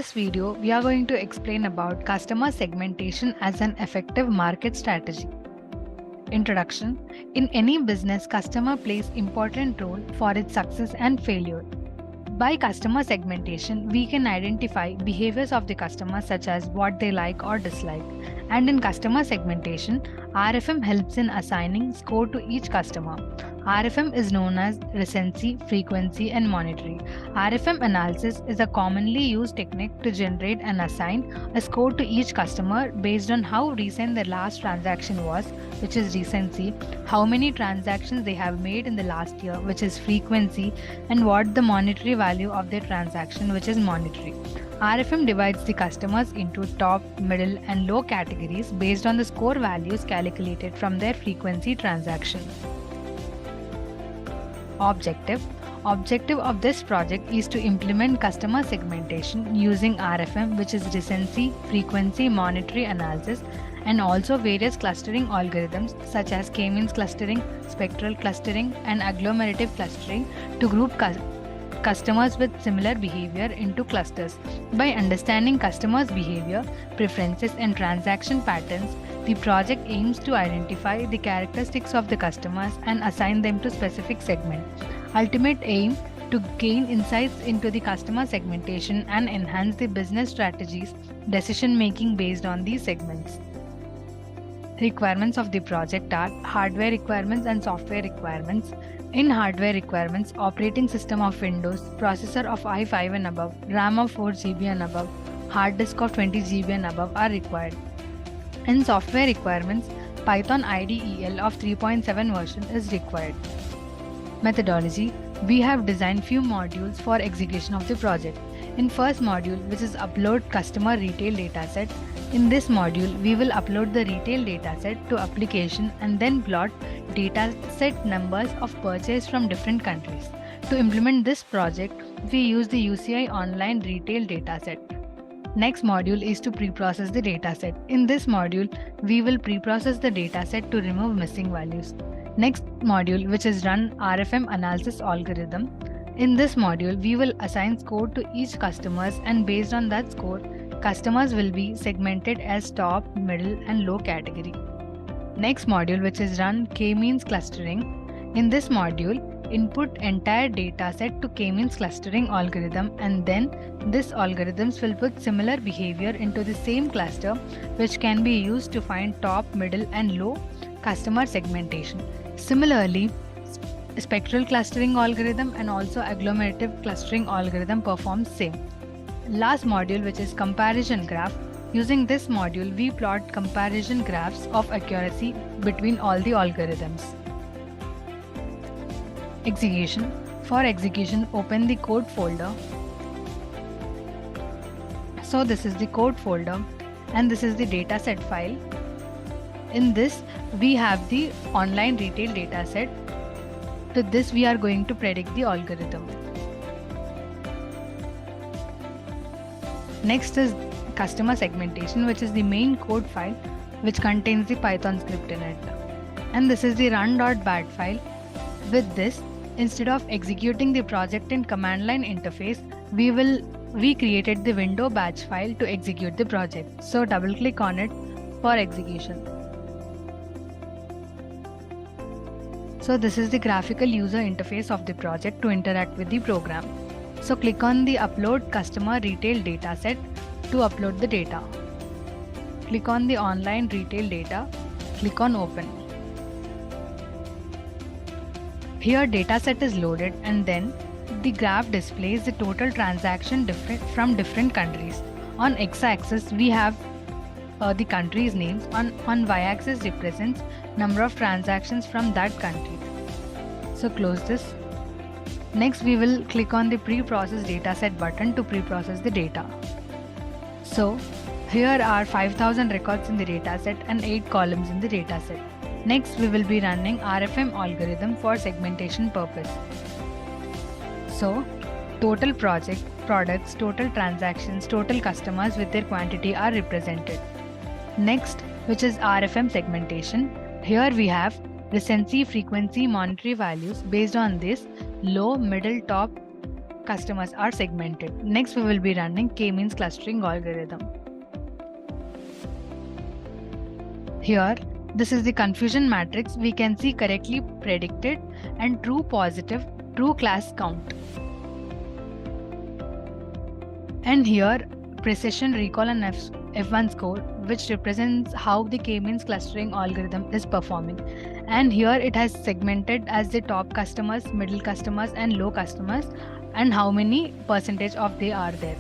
this video, we are going to explain about customer segmentation as an effective market strategy. Introduction. In any business, customer plays important role for its success and failure. By customer segmentation, we can identify behaviors of the customer such as what they like or dislike. And in customer segmentation, RFM helps in assigning score to each customer. RFM is known as recency, frequency, and monetary. RFM analysis is a commonly used technique to generate and assign a score to each customer based on how recent their last transaction was, which is recency, how many transactions they have made in the last year, which is frequency, and what the monetary value of their transaction, which is monetary. RFM divides the customers into top, middle, and low categories based on the score values calculated from their frequency transaction. Objective of this project is to implement customer segmentation using RFM, which is recency, frequency, monetary analysis, and also various clustering algorithms such as k-means clustering, spectral clustering, and agglomerative clustering to group customers with similar behavior into clusters. By understanding customers' behavior, preferences, and transaction patterns, the project aims to identify the characteristics of the customers and assign them to specific segments. Ultimate aim to gain insights into the customer segmentation and enhance the business strategies, decision making based on these segments. Requirements of the project are hardware requirements and software requirements. In hardware requirements, operating system of Windows, processor of i5 and above, RAM of 4 GB and above, hard disk of 20 GB and above are required. In software requirements, Python IDEL of 3.7 version is required. Methodology. We have designed few modules for execution of the project. In first module, which is upload customer retail dataset, in this module, we will upload the retail dataset to application and then plot dataset numbers of purchase from different countries. To implement this project, we use the UCI online retail dataset. Next module is to pre-process the dataset. In this module, we will pre-process the dataset to remove missing values. Next module, which is run RFM analysis algorithm. In this module, we will assign score to each customers, and based on that score, customers will be segmented as top, middle, and low category. Next module, which is run k-means clustering. In this module, input entire dataset to k-means clustering algorithm, and then this algorithms will put similar behavior into the same cluster, which can be used to find top, middle, and low customer segmentation. Similarly, spectral clustering algorithm and also agglomerative clustering algorithm performs same. Last module, which is comparison graph. Using this module, we plot comparison graphs of accuracy between all the algorithms. Execution. For execution, open the code folder. So this is the code folder and this is the dataset file. In this, we have the online retail dataset. To this, we are going to predict the algorithm. Next is customer segmentation, which is the main code file which contains the Python script in it. And this is the run.bat file. With this, instead of executing the project in command line interface, we created the window batch file to execute the project. So double click on it for execution. So this is the graphical user interface of the project to interact with the program. So click on the upload customer retail dataset to upload the data. Click on the online retail data. Click on open. Here dataset is loaded and then the graph displays the total transaction from different countries. On x-axis we have the country's names. On y-axis represents number of transactions from that country. So close this. Next, we will click on the pre-process dataset button to pre-process the data. So here are 5000 records in the dataset and 8 columns in the dataset. Next, we will be running RFM algorithm for segmentation purpose. So total project, products, total transactions, total customers with their quantity are represented. Next, which is RFM segmentation. Here we have recency, frequency, monetary values. Based on this, low, middle, top customers are segmented. Next, we will be running k-means clustering algorithm. Here, this is the confusion matrix. We can see correctly predicted and true positive, true class count. And here, precision recall and F1 score, which represents how the k-means clustering algorithm is performing. And here it has segmented as the top customers, middle customers and low customers, and how many percentage of they are there.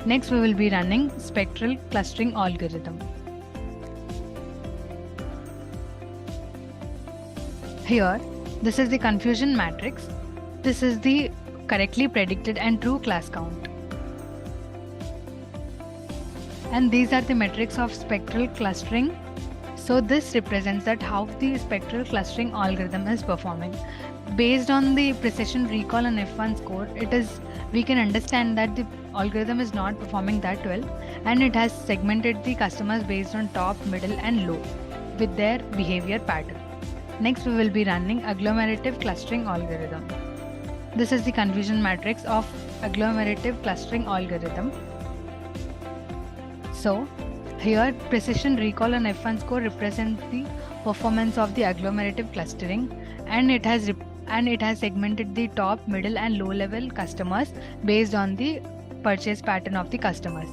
Next, we will be running spectral clustering algorithm. Here, this is the confusion matrix. This is the correctly predicted and true class count. And these are the metrics of spectral clustering. So this represents that how the spectral clustering algorithm is performing. Based on the precision recall and F1 score, we can understand that the algorithm is not performing that well, and it has segmented the customers based on top, middle and low with their behavior pattern. Next, we will be running agglomerative clustering algorithm. This is the confusion matrix of agglomerative clustering algorithm. So here, precision recall and F1 score represent the performance of the agglomerative clustering, and it has segmented the top, middle and low level customers based on the purchase pattern of the customers.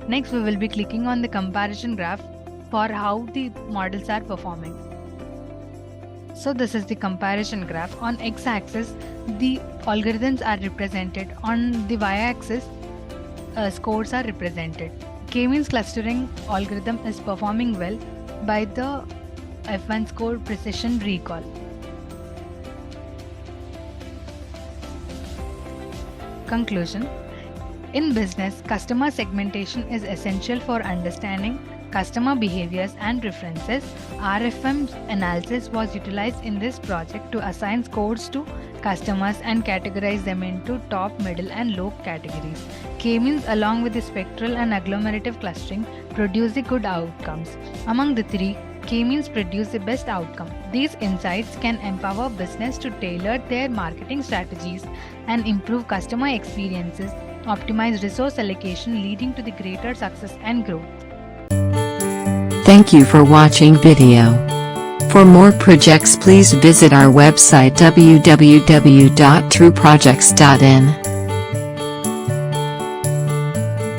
Next, we will be clicking on the comparison graph for how the models are performing. So this is the comparison graph. On x-axis, the algorithms are represented. On the y-axis, scores are represented. K-means clustering algorithm is performing well by the F1 score precision recall. Conclusion. In business, customer segmentation is essential for understanding customer behaviors and preferences. RFM analysis was utilized in this project to assign scores to customers and categorize them into top, middle and low categories. K-means along with the spectral and agglomerative clustering produce the good outcomes. Among the three, K-means produce the best outcome. These insights can empower business to tailor their marketing strategies and improve customer experiences, optimize resource allocation leading to the greater success and growth. Thank you for watching video. For more projects, please visit our website www.trueprojects.in.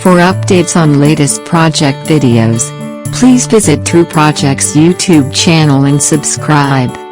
For updates on latest project videos, please visit True Projects YouTube channel and subscribe.